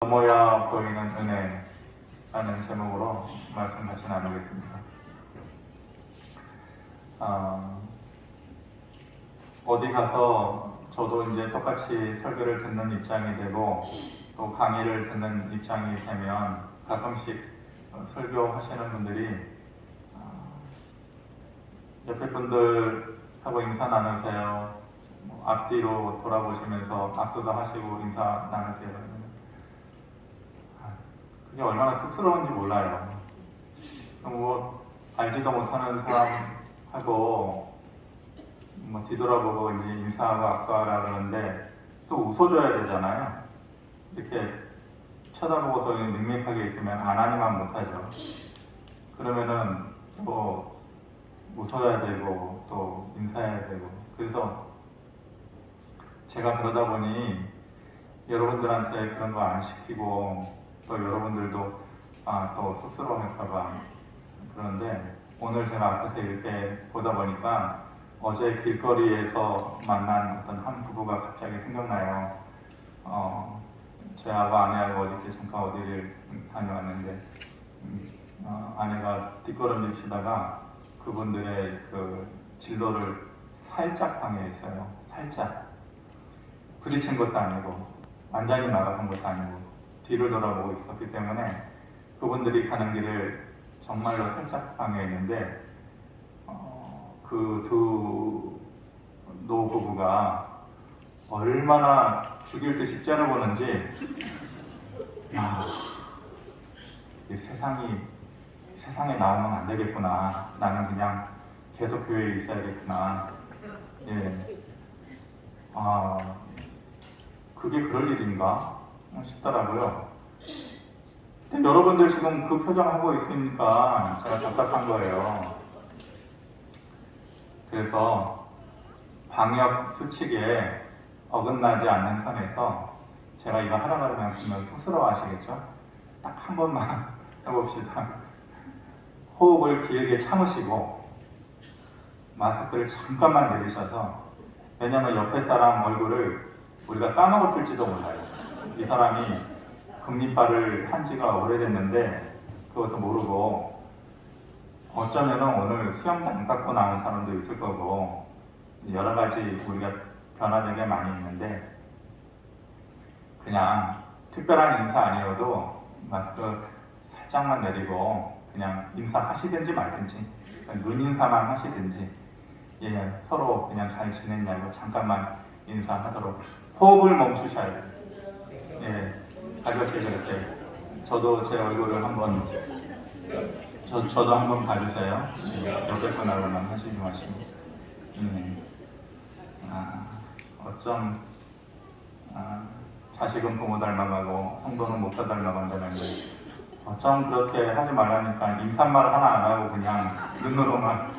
넘어야 보이는 은혜라는 제목으로 말씀 같이 나누겠습니다. 어디 가서 저도 이제 똑같이 설교를 듣는 입장이 되고 또 강의를 듣는 입장이 되면 가끔씩 설교하시는 분들이 옆에 분들하고 인사 나누세요. 앞뒤로 돌아보시면서 악수도 하시고 인사 나누세요. 그게 얼마나 쑥스러운지 몰라요. 알지도 못하는 사람하고 뒤돌아보고 이제 인사하고 악수하라 그러는데 또 웃어줘야 되잖아요. 이렇게 쳐다보고서 밋밋하게 있으면 안 하니만 못하죠. 그러면은 또 웃어야 되고 또 인사해야 되고, 그래서 제가 그러다 보니 여러분들한테 그런 거 안 시키고 또 여러분들도 또 쑥스러워할까봐 그러는데, 오늘 제가 앞에서 이렇게 보다 보니까 어제 길거리에서 만난 어떤 한 부부가 갑자기 생각나요. 저하고 아내하고 어저께 잠깐 어디를 다녀왔는데 아내가 뒷걸음질 치다가 그분들의 그 진로를 살짝 방해했어요. 살짝. 부딪힌 것도 아니고 완전히 나가선 것도 아니고 뒤를 돌아보고 있었기 때문에 그분들이 가는 길을 정말로 살짝 방해했는데 그 두 노부부가 얼마나 죽일 듯이 째려보는지, 이 세상에 나오면 안 되겠구나, 나는 그냥 계속 교회에 있어야겠구나. 예. 그게 그럴 일인가 싶더라고요. 근데 여러분들 지금 그 표정하고 있으니까 제가 답답한 거예요. 그래서 방역 수칙에 어긋나지 않는 선에서 제가 이거 하라 그러면 분명 쑥스러워 하시겠죠? 딱 한 번만 해봅시다. 호흡을 길게 참으시고 마스크를 잠깐만 내리셔서, 왜냐면 옆에 사람 얼굴을 우리가 까먹었을지도 몰라요. 이 사람이 금리빨을 한 지가 오래됐는데 그것도 모르고, 어쩌면 오늘 수염도 안 깎고 나온 사람도 있을 거고, 여러 가지 우리가 변화된 게 많이 있는데, 그냥 특별한 인사 아니어도 마스크 살짝만 내리고 그냥 인사하시든지 말든지, 눈 인사만 하시든지, 서로 그냥 잘 지냈냐고 잠깐만 인사하도록 호흡을 멈추셔야 돼요. 가볍게 그렇게. 저도 제 얼굴을 한번 저도 한번 봐주세요. 옆에 분하고만 하시지 마시고. 어쩜 자식은 부모 닮아가고 성도는 목사 닮아간다는데, 어쩜 그렇게 하지 말라니까 인사말 하나 안 하고 그냥 눈으로만.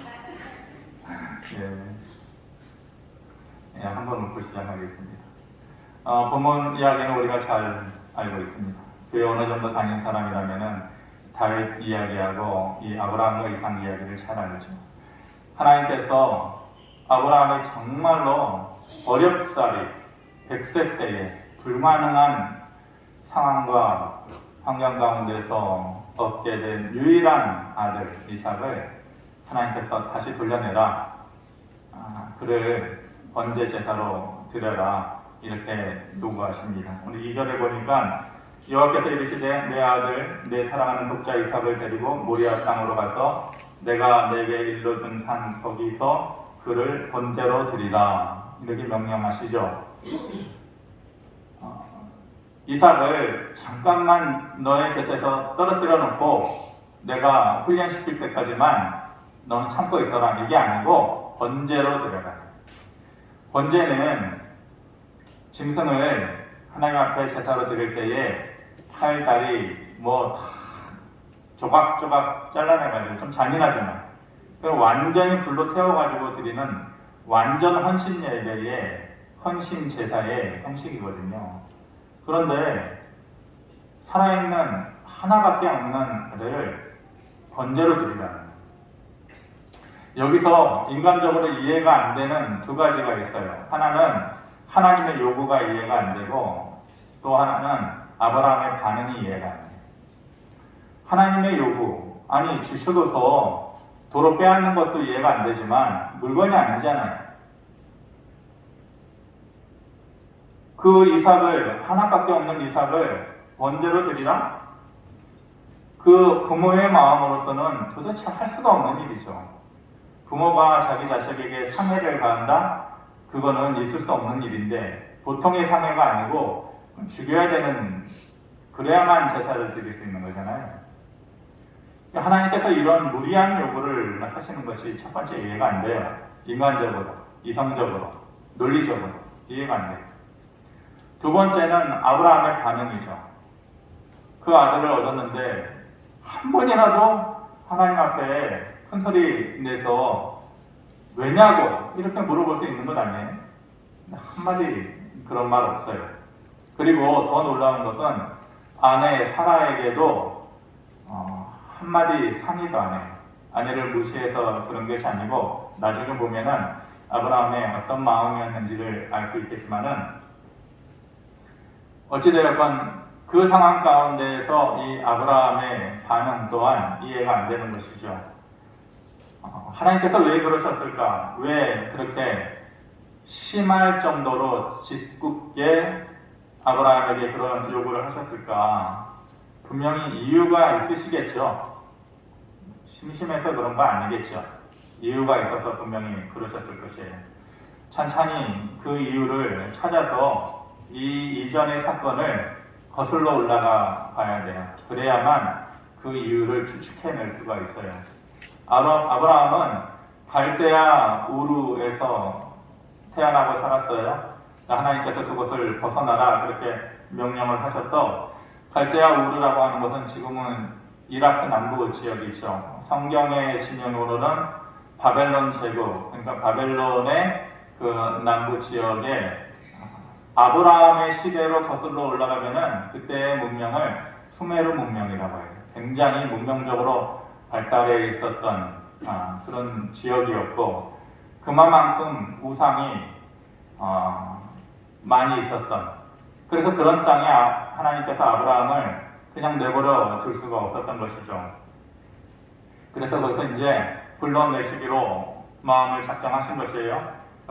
한번 웃고 시작하겠습니다. 본문 이야기는 우리가 잘 알고 있습니다. 교회 어느 정도 다닌 사람이라면은 다윗 이야기하고 이 아브라함과 이삭 이야기를 잘 알죠. 하나님께서 아브라함이 정말로 어렵사리 100세 때에 불가능한 상황과 환경 가운데서 얻게 된 유일한 아들 이삭을 하나님께서 다시 돌려내라, 그를 번제 제사로 드려라, 이렇게 요구하십니다. 오늘 2절에 보니까 여호와께서 이르시되 내 아들 내 사랑하는 독자 이삭을 데리고 모리아 땅으로 가서 내가 내게 일러준 산 거기서 그를 번제로 드리라, 이렇게 명령하시죠. 이삭을 잠깐만 너의 곁에서 떨어뜨려 놓고 내가 훈련시킬 때까지만 너는 참고 있어라, 이게 아니고 번제로 드려라. 번제는 짐승을 하나님 앞에 제사로 드릴 때에 팔, 다리 다 조각조각 잘라내가지고, 좀 잔인하지만 그걸 완전히 불로 태워가지고 드리는 완전 헌신 예배의 헌신 제사의 형식이거든요. 그런데 살아있는 하나밖에 없는 아들을 번제로 드리라는 거예요. 여기서 인간적으로 이해가 안 되는 두 가지가 있어요. 하나는 하나님의 요구가 이해가 안 되고, 또 하나는 아브라함의 반응이 이해가 안 돼요. 하나님의 요구, 아니 주셔도서 도로 빼앗는 것도 이해가 안 되지만 물건이 아니잖아요. 그 이삭을, 하나밖에 없는 이삭을 번제로 드리라? 그 부모의 마음으로서는 도대체 할 수가 없는 일이죠. 부모가 자기 자식에게 상해를 가한다? 그거는 있을 수 없는 일인데 보통의 상해가 아니고 죽여야 되는, 그래야만 제사를 드릴 수 있는 거잖아요. 하나님께서 이런 무리한 요구를 하시는 것이 첫 번째 이해가 안 돼요. 인간적으로, 이성적으로, 논리적으로 이해가 안 돼요. 두 번째는 아브라함의 반응이죠. 그 아들을 얻었는데 한 번이라도 하나님 앞에 큰 소리 내서 왜냐고 이렇게 물어볼 수 있는 것 아니에요? 한마디 그런 말 없어요. 그리고 더 놀라운 것은 아내 사라에게도 한마디 상의도 안 해요. 아내를 무시해서 그런 것이 아니고 나중에 보면은 아브라함의 어떤 마음이었는지를 알 수 있겠지만은 어찌되었건 그 상황 가운데에서 이 아브라함의 반응 또한 이해가 안 되는 것이죠. 하나님께서 왜 그러셨을까? 왜 그렇게 심할 정도로 짓궂게 아브라함에게 그런 요구를 하셨을까? 분명히 이유가 있으시겠죠. 심심해서 그런 거 아니겠죠. 이유가 있어서 분명히 그러셨을 것이에요. 천천히 그 이유를 찾아서 이 이전의 사건을 거슬러 올라가 봐야 돼요. 그래야만 그 이유를 추측해낼 수가 있어요. 아브라함은 갈대아 우르에서 태어나고 살았어요. 하나님께서 그곳을 벗어나라 그렇게 명령을 하셔서, 갈대아 우르라고 하는 것은 지금은 이라크 남부 지역이죠. 성경의 진영으로는 바벨론 제국, 그러니까 바벨론의 그 남부 지역에 아브라함의 시대로 거슬러 올라가면은 그때의 문명을 수메르 문명이라고 해요. 굉장히 문명적으로 발달해 있었던 그런 지역이었고, 그만큼 우상이 많이 있었던, 그래서 그런 땅에 하나님께서 아브라함을 그냥 내버려 둘 수가 없었던 것이죠. 그래서 거기서 이제 불러내시기로 마음을 작정하신 것이에요.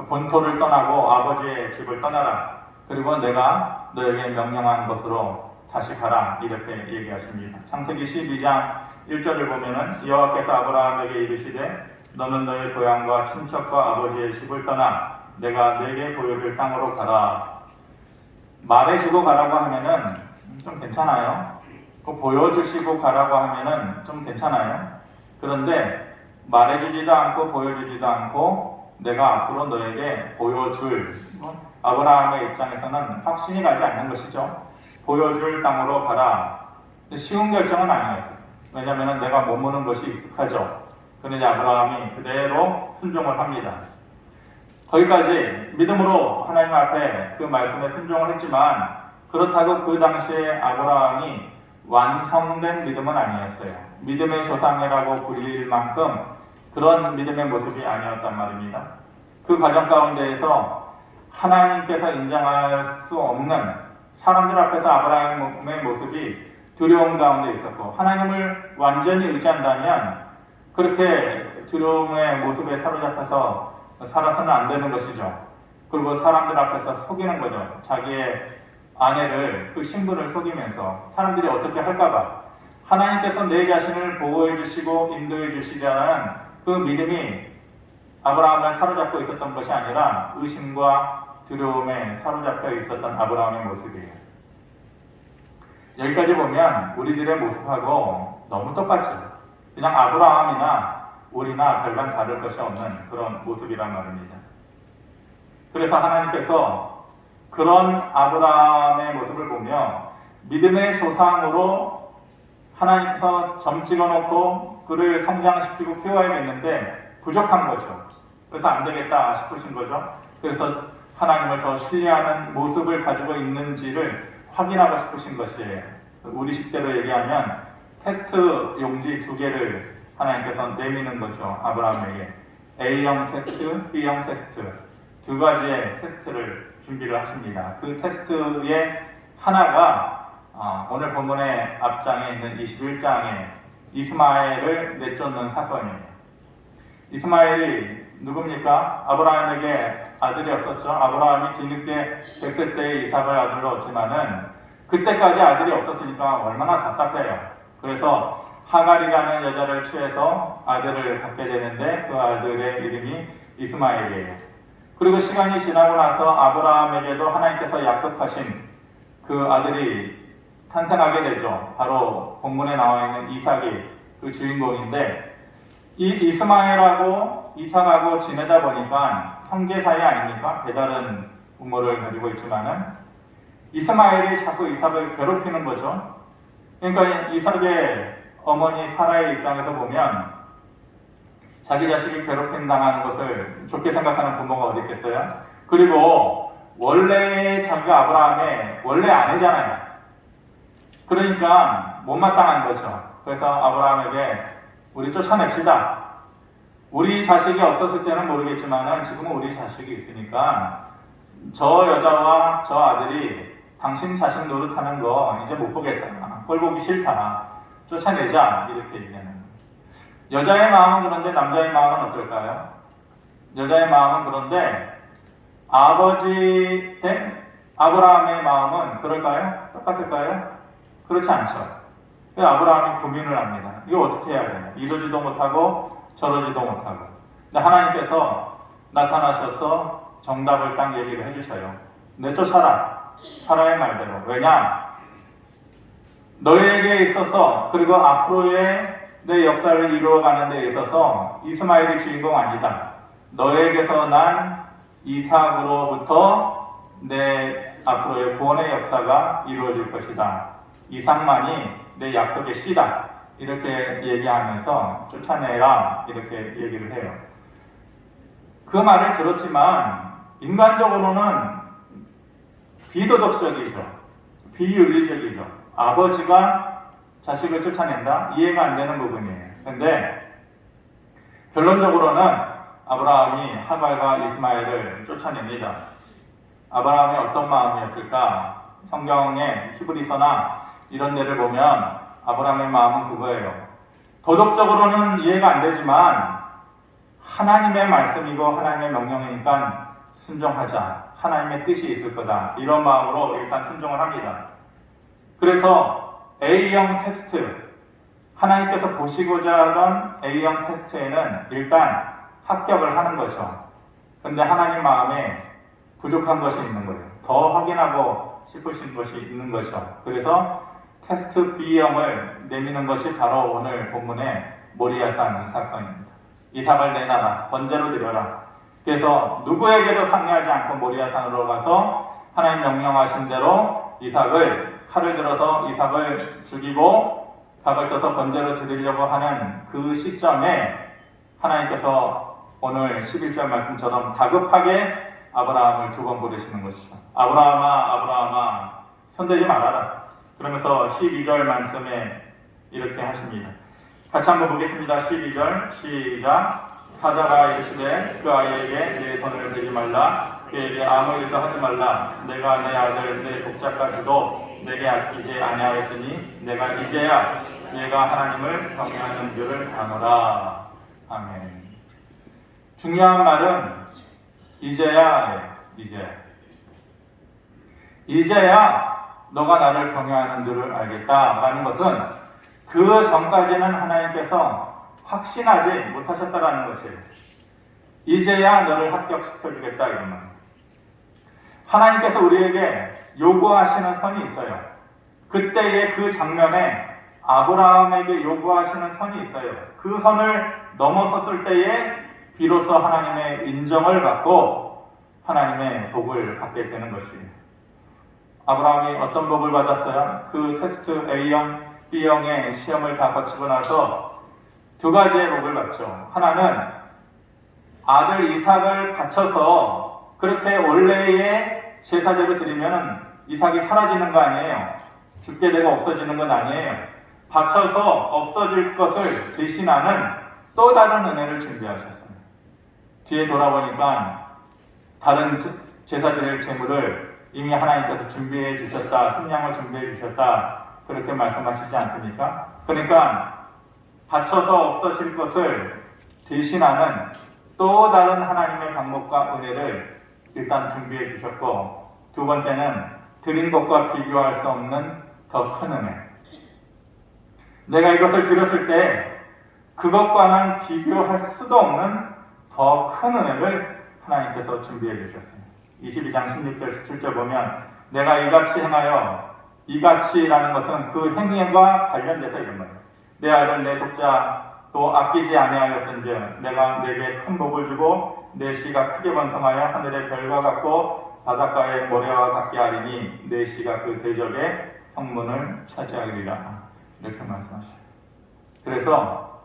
본토를 떠나고 아버지의 집을 떠나라. 그리고 내가 너에게 명령한 것으로 다시 가라. 이렇게 얘기하십니다. 창세기 12장 1절을 보면은 여호와께서 아브라함에게 이르시되 너는 너의 고향과 친척과 아버지의 집을 떠나 내가 너에게 보여줄 땅으로 가라. 말해주고 가라고 하면은 좀 괜찮아요. 보여주시고 가라고 하면은 좀 괜찮아요. 그런데 말해주지도 않고 보여주지도 않고 내가 앞으로 너에게 보여줄, 아브라함의 입장에서는 확신이 가지 않는 것이죠. 보여줄 땅으로 가라. 쉬운 결정은 아니었어요. 왜냐하면 내가 머무는 것이 익숙하죠. 그런데 아브라함이 그대로 순종을 합니다. 거기까지 믿음으로 하나님 앞에 그 말씀에 순종을 했지만, 그렇다고 그 당시에 아브라함이 완성된 믿음은 아니었어요. 믿음의 조상이라고 불릴 만큼 그런 믿음의 모습이 아니었단 말입니다. 그 과정 가운데에서 하나님께서 인정할 수 없는, 사람들 앞에서 아브라함의 모습이 두려움 가운데 있었고, 하나님을 완전히 의지한다면 그렇게 두려움의 모습에 사로잡혀서 살아서는 안 되는 것이죠. 그리고 사람들 앞에서 속이는 거죠. 자기의 아내를, 그 신분을 속이면서 사람들이 어떻게 할까봐. 하나님께서 내 자신을 보호해 주시고 인도해 주시자는 그 믿음이 아브라함을 사로잡고 있었던 것이 아니라 의심과 두려움에 사로잡혀 있었던 아브라함의 모습이에요. 여기까지 보면 우리들의 모습하고 너무 똑같죠. 그냥 아브라함이나 우리나 별반 다를 것이 없는 그런 모습이란 말입니다. 그래서 하나님께서 그런 아브라함의 모습을 보며 믿음의 조상으로 하나님께서 점 찍어놓고 그를 성장시키고 키워야겠는데 부족한 거죠. 그래서 안 되겠다 싶으신 거죠. 그래서 하나님을 더 신뢰하는 모습을 가지고 있는지를 확인하고 싶으신 것이에요. 우리 식대로 얘기하면 테스트 용지 2개를 하나님께서 내미는 거죠. 아브라함에게 A형 테스트, B형 테스트, 2가지의 테스트를 준비를 하십니다. 그 테스트의 하나가 오늘 본문의 앞장에 있는 21장에 이스마엘을 내쫓는 사건이에요. 이스마엘이 누굽니까? 아브라함에게 아들이 없었죠. 아브라함이 뒤늦게 100세 때에 이삭을 아들로 얻지만은 그때까지 아들이 없었으니까 얼마나 답답해요. 그래서 하갈이라는 여자를 취해서 아들을 갖게 되는데 그 아들의 이름이 이스마엘이에요. 그리고 시간이 지나고 나서 아브라함에게도 하나님께서 약속하신 그 아들이 탄생하게 되죠. 바로 본문에 나와 있는 이삭이 그 주인공인데, 이 이스마엘하고 이삭하고 지내다 보니까 형제 사이 아닙니까? 배다른 부모를 가지고 있지만은 이스마엘이 자꾸 이삭을 괴롭히는 거죠. 그러니까 이삭의 어머니 사라의 입장에서 보면 자기 자식이 괴롭힘 당하는 것을 좋게 생각하는 부모가 어디 있겠어요? 그리고 원래 자기가 아브라함의 원래 아내잖아요. 그러니까 못마땅한 거죠. 그래서 아브라함에게 우리 쫓아냅시다. 우리 자식이 없었을 때는 모르겠지만 지금은 우리 자식이 있으니까 저 여자와 저 아들이 당신 자식 노릇하는 거 이제 못 보겠다. 꼴 보기 싫다. 쫓아내자. 이렇게 얘기하는 거예요. 여자의 마음은 그런데 남자의 마음은 어떨까요? 여자의 마음은 그런데 아버지 된 아브라함의 마음은 그럴까요? 똑같을까요? 그렇지 않죠. 아브라함이 고민을 합니다. 이거 어떻게 해야 되나? 이러지도 못하고 저러지도 못하고. 근데 하나님께서 나타나셔서 정답을 딱 얘기를 해주셔요. 내쫓아라. 사라의 말대로. 왜냐? 너에게 있어서 그리고 앞으로의 내 역사를 이루어가는 데 있어서 이스마엘이 주인공 아니다. 너에게서 난 이삭으로부터 내 앞으로의 구원의 역사가 이루어질 것이다. 이삭만이 내 약속의 씨다. 이렇게 얘기하면서 쫓아내라. 이렇게 얘기를 해요. 그 말을 들었지만 인간적으로는 비도덕적이죠. 비윤리적이죠. 아버지가 자식을 쫓아낸다? 이해가 안 되는 부분이에요. 근데 결론적으로는 아브라함이 하갈과 이스마엘을 쫓아냅니다. 아브라함이 어떤 마음이었을까? 성경의 히브리서나 이런 데를 보면 아브라함의 마음은 그거예요. 도덕적으로는 이해가 안 되지만 하나님의 말씀이고 하나님의 명령이니까 순종하자. 하나님의 뜻이 있을 거다. 이런 마음으로 일단 순종을 합니다. 그래서 A형 테스트, 하나님께서 보시고자 하던 A형 테스트에는 일단 합격을 하는 거죠. 근데 하나님 마음에 부족한 것이 있는 거예요. 더 확인하고 싶으신 것이 있는 거죠. 그래서 테스트 B형을 내미는 것이 바로 오늘 본문의 모리아산 사건입니다. 이삭을 내놔라. 번제로 드려라. 그래서 누구에게도 상의하지 않고 모리아산으로 가서 하나님 명령하신 대로 이삭을 칼을 들어서 이삭을 죽이고 각을 떠서 번제로 드리려고 하는 그 시점에 하나님께서 오늘 11절 말씀처럼 다급하게 아브라함을 두 번 부르시는 것이죠. 아브라함아, 아브라함아, 손대지 말아라. 그러면서 12절 말씀에 이렇게 하십니다. 같이 한번 보겠습니다. 12절 시작. 사자가 이르시되 그 아이에게 내 손을 대지 말라. 그에게 아무 일도 하지 말라. 내가 내 아들 내 독자까지도 내게 아끼지 아니하였으니 내가 이제야 얘가 하나님을 경외하는 줄을 아노라. 아멘. 중요한 말은 이제야. 이제야 너가 나를 경외하는 줄을 알겠다라는 것은 그 전까지는 하나님께서 확신하지 못하셨다라는 것이에요. 이제야 너를 합격시켜주겠다 이런 말. 하나님께서 우리에게 요구하시는 선이 있어요. 그때의 그 장면에 아브라함에게 요구하시는 선이 있어요. 그 선을 넘어섰을 때에 비로소 하나님의 인정을 받고 하나님의 복을 받게 되는 것이에요. 아브라함이 어떤 복을 받았어요? 그 테스트 A형, B형의 시험을 다 거치고 나서 두 가지의 복을 받죠. 하나는 아들 이삭을 바쳐서 그렇게 원래의 제사대로 드리면 이삭이 사라지는 거 아니에요. 죽게 되고 없어지는 건 아니에요. 바쳐서 없어질 것을 대신하는 또 다른 은혜를 준비하셨어요. 뒤에 돌아보니까 다른 제사 드릴 제물을 이미 하나님께서 준비해 주셨다, 식량을 준비해 주셨다, 그렇게 말씀하시지 않습니까? 그러니까 바쳐서 없어질 것을 대신하는 또 다른 하나님의 방법과 은혜를 일단 준비해 주셨고, 두 번째는 드린 것과 비교할 수 없는 더 큰 은혜. 내가 이것을 드렸을 때 그것과는 비교할 수도 없는 더 큰 은혜를 하나님께서 준비해 주셨어요. 22장 16절 17절 보면 내가 이같이 행하여, 이같이라는 것은 그 행위와 관련돼서 이런 거예요. 내 아들 내 독자 또 아끼지 아니하였은즉 내가 내게 큰 복을 주고 내 씨가 크게 번성하여 하늘의 별과 같고 바닷가의 모래와 같게 하리니 내 씨가 그 대적의 성문을 차지하리라. 이렇게 말씀하셔요. 그래서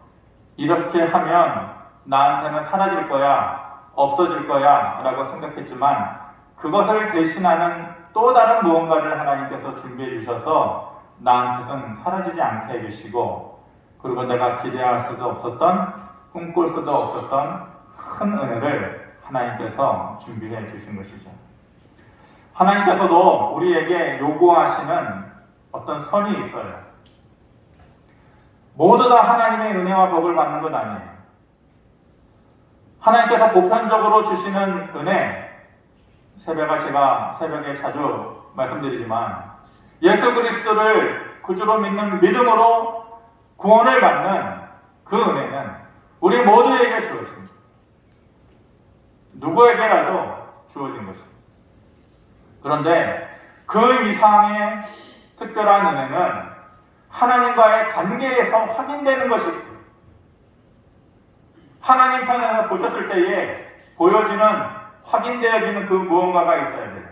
이렇게 하면 나한테는 사라질 거야, 없어질 거야 라고 생각했지만 그것을 대신하는 또 다른 무언가를 하나님께서 준비해 주셔서 나한테는 사라지지 않게 해주시고, 그리고 내가 기대할 수도 없었던, 꿈꿀 수도 없었던 큰 은혜를 하나님께서 준비해 주신 것이죠. 하나님께서도 우리에게 요구하시는 어떤 선이 있어요. 모두 다 하나님의 은혜와 복을 받는 것 아니에요. 하나님께서 보편적으로 주시는 은혜, 제가 새벽에 자주 말씀드리지만 예수 그리스도를 구주로 믿는 믿음으로 구원을 받는 그 은혜는 우리 모두에게 주어집니다. 누구에게라도 주어진 것입니다. 그런데 그 이상의 특별한 은혜는 하나님과의 관계에서 확인되는 것이 있어요. 하나님 편에서 보셨을 때에 보여지는, 확인되어지는 그 무언가가 있어야 돼요.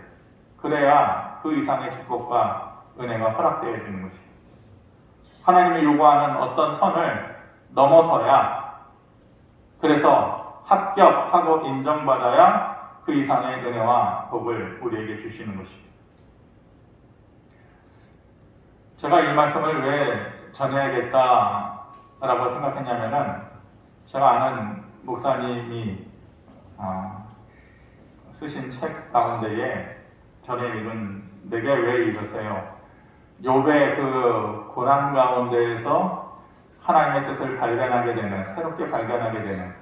그래야 그 이상의 축복과 은혜가 허락되어지는 것이에요. 하나님이 요구하는 어떤 선을 넘어서야, 그래서 합격하고 인정받아야 그 이상의 은혜와 복을 우리에게 주시는 것입니다. 제가 이 말씀을 왜 전해야겠다라고 생각했냐면은, 제가 아는 목사님이 쓰신 책 가운데에 전에 읽은 내게 왜 이러세요? 욥의 그 고난 가운데에서 하나님의 뜻을 발견하게 되는, 새롭게 발견하게 되는,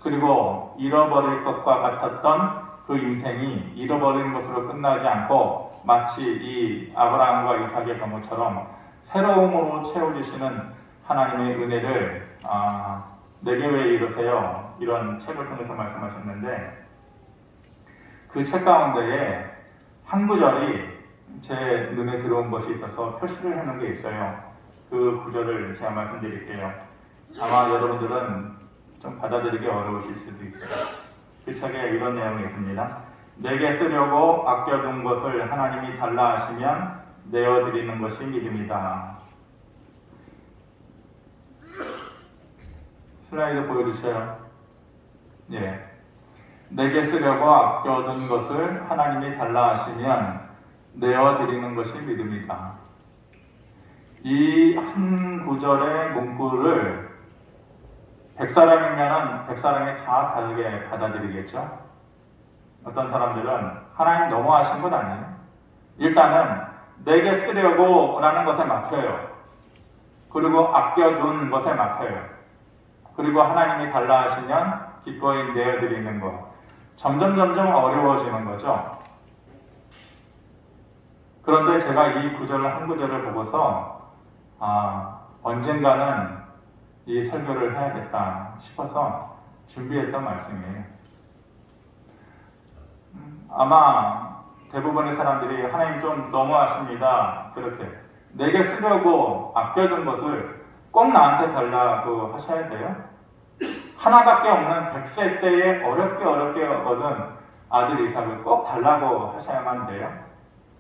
그리고 잃어버릴 것과 같았던 그 인생이 잃어버린 것으로 끝나지 않고 마치 이 아브라함과 이삭의 경우처럼 새로움으로 채워주시는 하나님의 은혜를 내게 왜 이러세요? 이런 책을 통해서 말씀하셨는데, 그 책 가운데에 한 구절이 제 눈에 들어온 것이 있어서 표시를 해놓은 게 있어요. 그 구절을 제가 말씀드릴게요. 아마 여러분들은 좀 받아들이기 어려우실 수도 있어요. 그 책에 이런 내용이 있습니다. 내게 쓰려고 아껴둔 것을 하나님이 달라 하시면 내어드리는 것이 믿음이다. 슬라이드 보여주세요. 예. 내게 쓰려고 아껴둔 것을 하나님이 달라 하시면 내어드리는 것이 믿음이다. 이 한 구절의 문구를 100사람이면 100사람이 다 다르게 받아들이겠죠? 어떤 사람들은 하나님 너무하신 것 아니에요? 일단은 내게 쓰려고 라는 것에 막혀요. 그리고 아껴둔 것에 막혀요. 그리고 하나님이 달라 하시면 기꺼이 내어드리는 것. 점점 어려워지는 거죠. 그런데 제가 이 구절을 한 구절을 보고서 언젠가는 이 설교를 해야겠다 싶어서 준비했던 말씀이에요. 아마 대부분의 사람들이 하나님 좀 너무하십니다. 그렇게 내게 쓰려고 아껴둔 것을 꼭 나한테 달라고 하셔야 돼요? 하나밖에 없는 100세 때에 어렵게 얻은 아들 이삭을 꼭 달라고 하셔야만 돼요?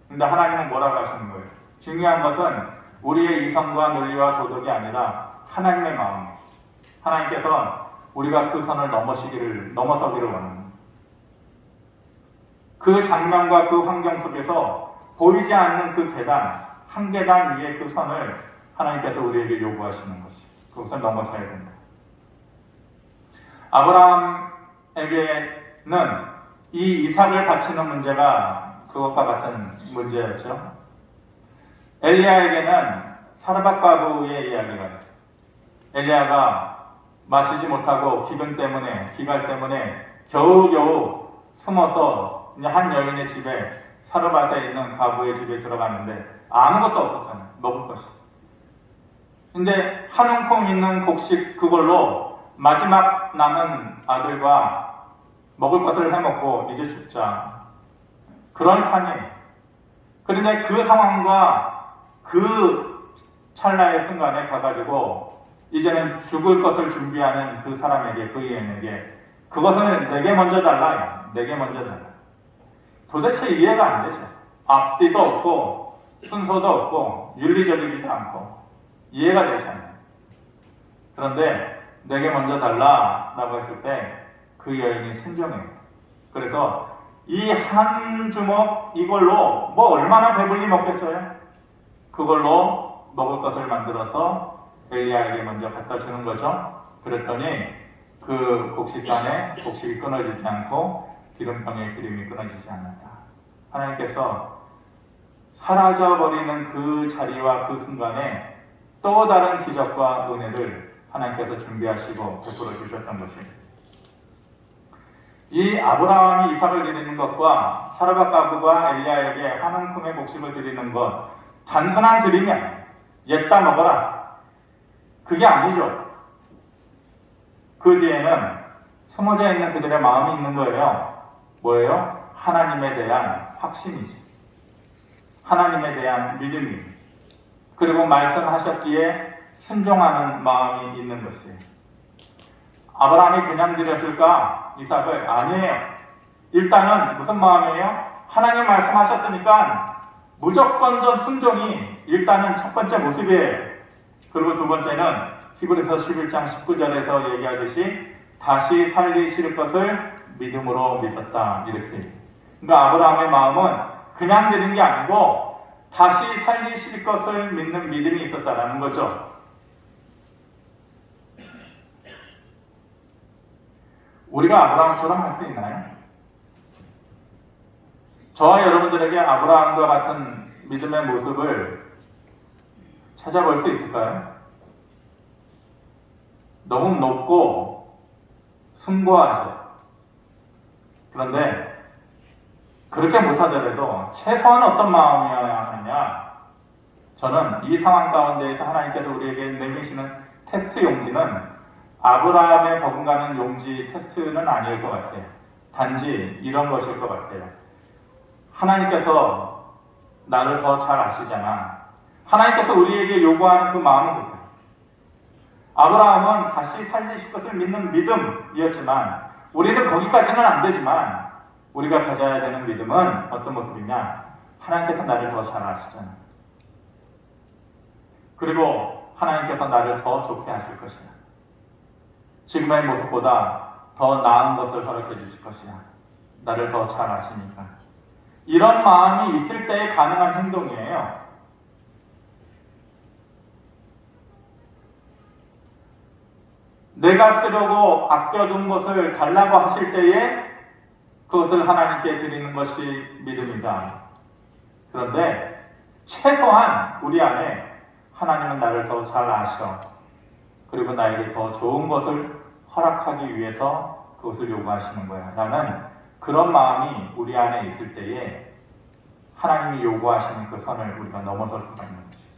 근데 하나님은 뭐라고 하시는 거예요? 중요한 것은 우리의 이성과 논리와 도덕이 아니라 하나님의 마음이죠. 하나님께서 우리가 그 선을 넘어서기를 원합니다. 그 장면과 그 환경 속에서 보이지 않는 그 계단, 한 계단 위에 그 선을 하나님께서 우리에게 요구하시는 것이, 그것을 넘어서야 된다. 아브라함에게는 이 이삭을 바치는 문제가 그것과 같은 문제였죠. 엘리야에게는 사르밧 과부의 이야기가 있어요. 엘리야가 마시지 못하고 기갈 때문에 겨우겨우 숨어서 한 여인의 집에 사르밧에 있는 과부의 집에 들어가는데 아무것도 없었잖아요. 먹을 것이. 근데 한 움큼 있는 곡식 그걸로 마지막 남은 아들과 먹을 것을 해먹고 이제 죽자. 그런 판이에요. 그런데 그 상황과 그 찰나의 순간에 가가지고 이제는 죽을 것을 준비하는 그 사람에게, 그 여인에게 그것을 내게 먼저 달라. 내게 먼저 달라. 도대체 이해가 안 되죠. 앞뒤도 없고 순서도 없고 윤리적이지도 않고 이해가 되지 않아요. 그런데 내게 먼저 달라라고 했을 때 그 여인이 순종해요. 그래서 이 한 주먹 이걸로 뭐 얼마나 배불리 먹겠어요? 그걸로 먹을 것을 만들어서 엘리야에게 먼저 갖다 주는 거죠. 그랬더니 그 곡식간에 곡식이 끊어지지 않고 기름병에 기름이 끊어지지 않았다. 하나님께서 사라져버리는 그 자리와 그 순간에 또 다른 기적과 은혜를 하나님께서 준비하시고 베풀어 주셨던 것입니다. 이 아브라함이 이삭을 드리는 것과 사르밧 과부가 엘리야에게 한 움큼의 곡식을 드리는 것, 단순한 드리면 옛다 먹어라, 그게 아니죠. 그 뒤에는 숨어져 있는 그들의 마음이 있는 거예요. 뭐예요? 하나님에 대한 확신이지. 하나님에 대한 믿음이. 그리고 말씀하셨기에 순종하는 마음이 있는 것이에요. 아브라함이 그냥 드렸을까? 이삭을? 아니에요. 일단은 무슨 마음이에요? 하나님 말씀하셨으니까 무조건적 순종이 일단은 첫 번째 모습이에요. 그리고 두 번째는 히브리서 11장 19절에서 얘기하듯이 다시 살리실 것을 믿음으로 믿었다. 이렇게. 그러니까 아브라함의 마음은 그냥 드린 게 아니고 다시 살리실 것을 믿는 믿음이 있었다라는 거죠. 우리가 아브라함처럼 할 수 있나요? 저와 여러분들에게 아브라함과 같은 믿음의 모습을 찾아볼 수 있을까요? 너무 높고 숭고하죠. 그런데 그렇게 못하더라도 최소한 어떤 마음이어야 하느냐? 저는 이 상황 가운데에서 하나님께서 우리에게 내미시는 테스트 용지는 아브라함의 버금가는 용지 테스트는 아닐 것 같아요. 단지 이런 것일 것 같아요. 하나님께서 나를 더 잘 아시잖아. 하나님께서 우리에게 요구하는 그 마음은 그거예요. 아브라함은 다시 살리실 것을 믿는 믿음이었지만 우리는 거기까지는 안 되지만 우리가 가져야 되는 믿음은 어떤 모습이냐? 하나님께서 나를 더 잘 아시잖아. 그리고 하나님께서 나를 더 좋게 하실 것이야. 지금의 모습보다 더 나은 것을 허락해 주실 것이야. 나를 더 잘 아시니까. 이런 마음이 있을 때에 가능한 행동이에요. 내가 쓰려고 아껴둔 것을 달라고 하실 때에 그것을 하나님께 드리는 것이 믿음이다. 그런데 최소한 우리 안에 하나님은 나를 더 잘 아셔. 그리고 나에게 더 좋은 것을 허락하기 위해서 그것을 요구하시는 거야. 라는 그런 마음이 우리 안에 있을 때에 하나님이 요구하시는 그 선을 우리가 넘어설 수가 있는 거지.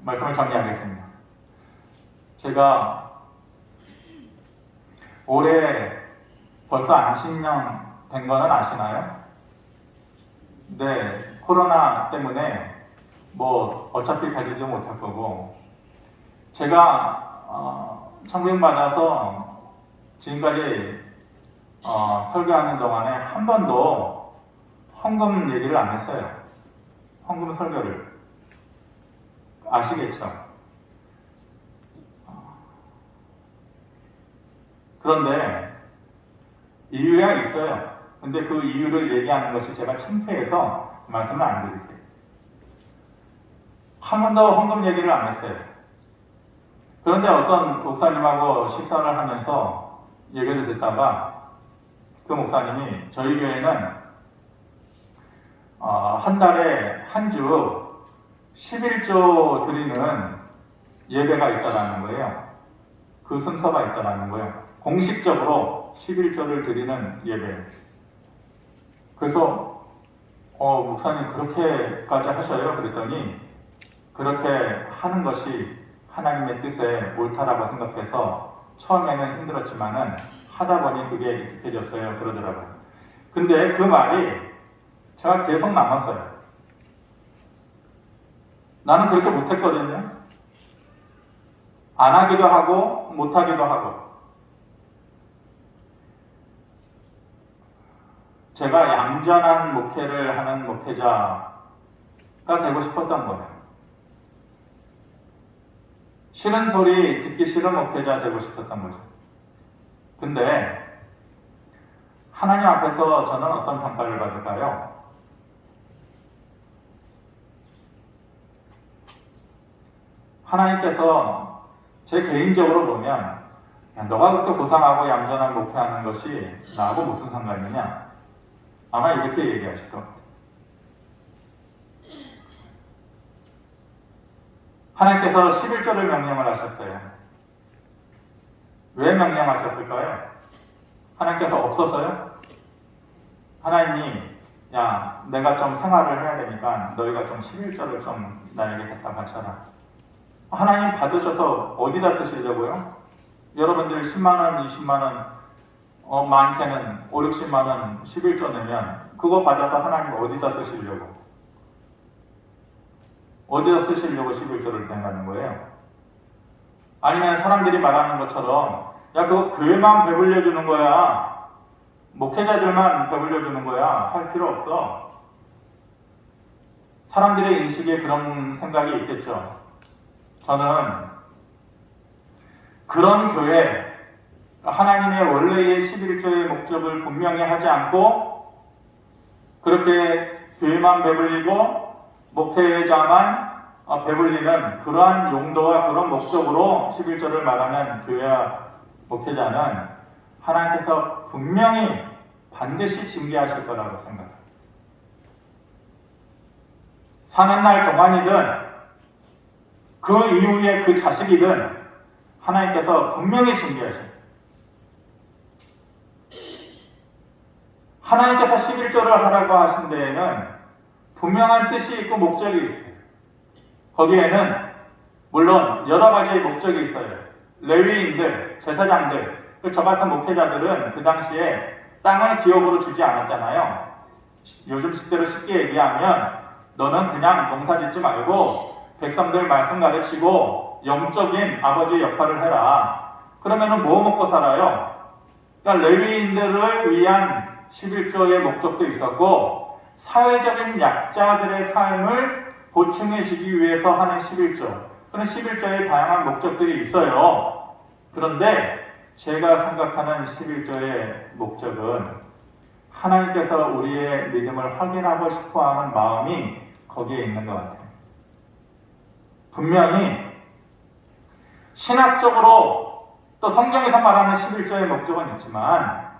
말씀을 정리하겠습니다. 제가 올해 벌써 안식년 된 거는 아시나요? 네, 코로나 때문에 뭐 어차피 가지지 못할 거고 제가 청빙받아서 지금까지 설교하는 동안에 한 번도 헌금 얘기를 안 했어요. 헌금 설교를. 아시겠죠? 그런데 이유가 있어요. 근데 그 이유를 얘기하는 것이 제가 창피해서 말씀을 안 드릴게요. 한 번도 헌금 얘기를 안 했어요. 그런데 어떤 목사님하고 식사를 하면서 얘기를 듣다가 그 목사님이 저희 교회는 한 달에 한 주 11조 드리는 예배가 있다라는 거예요. 그 순서가 있다라는 거예요. 공식적으로 11조를 드리는 예배. 그래서 목사님 그렇게까지 하셔요? 그랬더니 그렇게 하는 것이 하나님의 뜻에 옳다라고 생각해서 처음에는 힘들었지만은 하다 보니 그게 익숙해졌어요. 그러더라고요. 근데 그 말이 제가 계속 남았어요. 나는 그렇게 못했거든요. 안 하기도 하고 못하기도 하고. 제가 얌전한 목회를 하는 목회자가 되고 싶었던 거예요. 싫은 소리 듣기 싫은 목회자 되고 싶었던 거죠. 근데 하나님 앞에서 저는 어떤 평가를 받을까요? 하나님께서 제 개인적으로 보면 야, 너가 그렇게 고상하고 얌전한 목회하는 것이 나하고 무슨 상관이냐? 아마 이렇게 얘기하실 것 같아요. 하나님께서 11조를 명령을 하셨어요. 왜 명령하셨을까요? 하나님께서 없어서요? 하나님이 야 내가 좀 생활을 해야 되니까 너희가 좀 11조를 좀 나에게 갖다 바쳐라. 하나님 받으셔서 어디다 쓰시려고요? 여러분들 10만원, 20만원, 많게는 5, 60만원 11조 내면 그거 받아서 하나님 어디다 쓰시려고? 어디다 쓰시려고 11조를 내가는 거예요? 아니면 사람들이 말하는 것처럼 야 그거 교회만 배불려 주는 거야. 목회자들만 배불려 주는 거야. 할 필요 없어. 사람들의 인식에 그런 생각이 있겠죠. 저는 그런 교회, 하나님의 원래의 11조의 목적을 분명히 하지 않고 그렇게 교회만 배불리고 목회자만 배불리는 그러한 용도와 그런 목적으로 11조를 말하는 교회와 목회자는 하나님께서 분명히 반드시 징계하실 거라고 생각합니다. 사는 날 동안이든 그 이후에 그 자식이든 하나님께서 분명히 징계하십니다. 하나님께서 11조를 하라고 하신 데에는 분명한 뜻이 있고 목적이 있어요. 거기에는 물론 여러 가지의 목적이 있어요. 레위인들, 제사장들, 저 같은 목회자들은 그 당시에 땅을 기업으로 주지 않았잖아요. 요즘 식대로 쉽게 얘기하면 너는 그냥 농사 짓지 말고 백성들 말씀 가르치고 영적인 아버지 역할을 해라. 그러면은 뭐 먹고 살아요? 그러니까 레위인들을 위한 11조의 목적도 있었고 사회적인 약자들의 삶을 보충해 주기 위해서 하는 11조. 그런 11조의 다양한 목적들이 있어요. 그런데 제가 생각하는 11조의 목적은 하나님께서 우리의 믿음을 확인하고 싶어하는 마음이 거기에 있는 것 같아요. 분명히 신학적으로 또 성경에서 말하는 11조의 목적은 있지만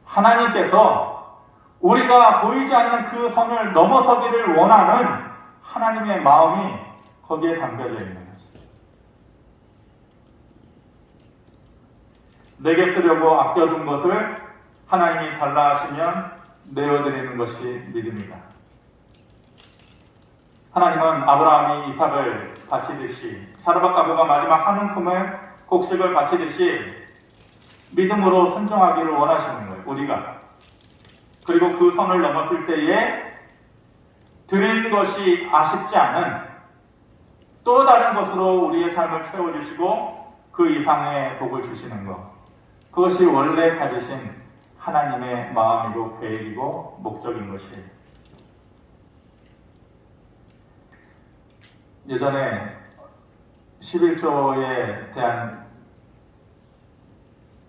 하나님께서 우리가 보이지 않는 그 선을 넘어서기를 원하는 하나님의 마음이 거기에 담겨져 있는 거죠. 내게 쓰려고 아껴둔 것을 하나님이 달라 하시면 내어드리는 것이 믿음이다. 하나님은 아브라함이 이삭을 바치듯이 사르밧 가부가 마지막 한 움큼의 곡식을 바치듯이 믿음으로 순종하기를 원하시는 거예요. 우리가. 그리고 그 선을 넘었을 때에 드린 것이 아쉽지 않은 또 다른 것으로 우리의 삶을 채워주시고 그 이상의 복을 주시는 것. 그것이 원래 가지신 하나님의 마음이고 계획이고 목적인 것이에요. 예전에 11조에 대한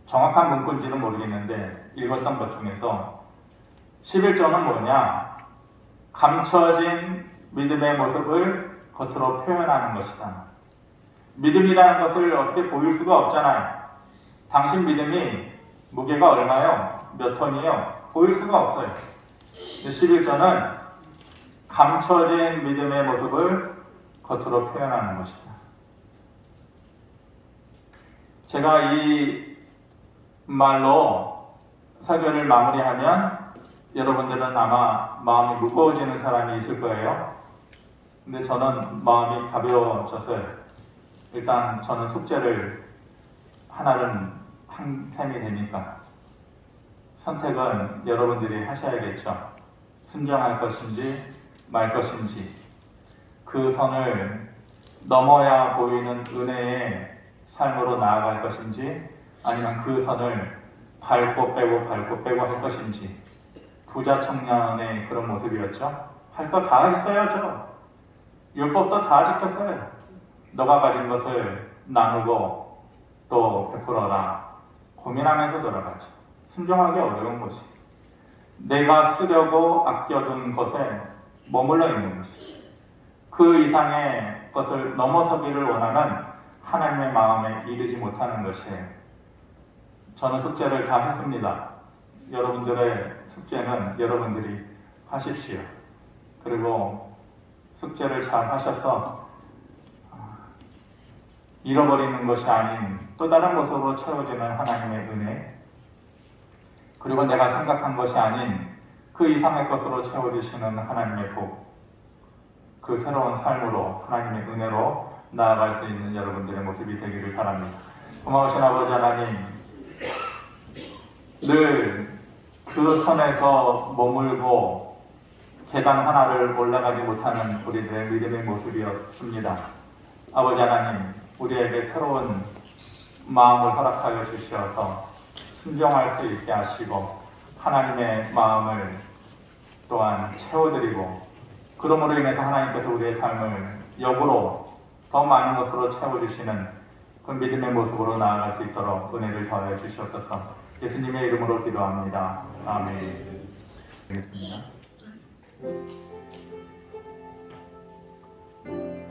정확한 문구인지는 모르겠는데 읽었던 것 중에서 11조는 뭐냐? 감춰진 믿음의 모습을 겉으로 표현하는 것이다. 믿음이라는 것을 어떻게 보일 수가 없잖아요. 당신 믿음이 무게가 얼마요? 몇 톤이요? 보일 수가 없어요. 11절은 감춰진 믿음의 모습을 겉으로 표현하는 것이다. 제가 이 말로 설교를 마무리하면 여러분들은 아마 마음이 무거워지는 사람이 있을 거예요. 근데 저는 마음이 가벼워졌어요. 일단 저는 숙제를 하나는 한 셈이 되니까 선택은 여러분들이 하셔야겠죠. 순종할 것인지 말 것인지, 그 선을 넘어야 보이는 은혜의 삶으로 나아갈 것인지, 아니면 그 선을 밟고 빼고 할 것인지. 부자 청년의 그런 모습이었죠. 할 거 다 했어야죠. 율법도 다 지켰어요. 너가 가진 것을 나누고 또 베풀어라. 고민하면서 돌아가죠. 순종하기 어려운 것이. 내가 쓰려고 아껴둔 것에 머물러 있는 것이. 그 이상의 것을 넘어서기를 원하는 하나님의 마음에 이르지 못하는 것이에요. 저는 숙제를 다 했습니다. 여러분들의 숙제는 여러분들이 하십시오. 그리고 숙제를 잘 하셔서 잃어버리는 것이 아닌 또 다른 모습으로 채워지는 하나님의 은혜, 그리고 내가 생각한 것이 아닌 그 이상의 것으로 채워주시는 하나님의 복, 그 새로운 삶으로 하나님의 은혜로 나아갈 수 있는 여러분들의 모습이 되기를 바랍니다. 고마우신 아버지 하나님, 늘 그 선에서 머물고 계단 하나를 올라가지 못하는 우리들의 믿음의 모습이었습니다. 아버지 하나님, 우리에게 새로운 마음을 허락하여 주시어서 순종할 수 있게 하시고 하나님의 마음을 또한 채워드리고, 그러므로 인해서 하나님께서 우리의 삶을 역으로 더 많은 것으로 채워주시는 그 믿음의 모습으로 나아갈 수 있도록 은혜를 더하여 주시옵소서. 예수님의 이름으로 기도합니다. 아멘. 되겠습니다.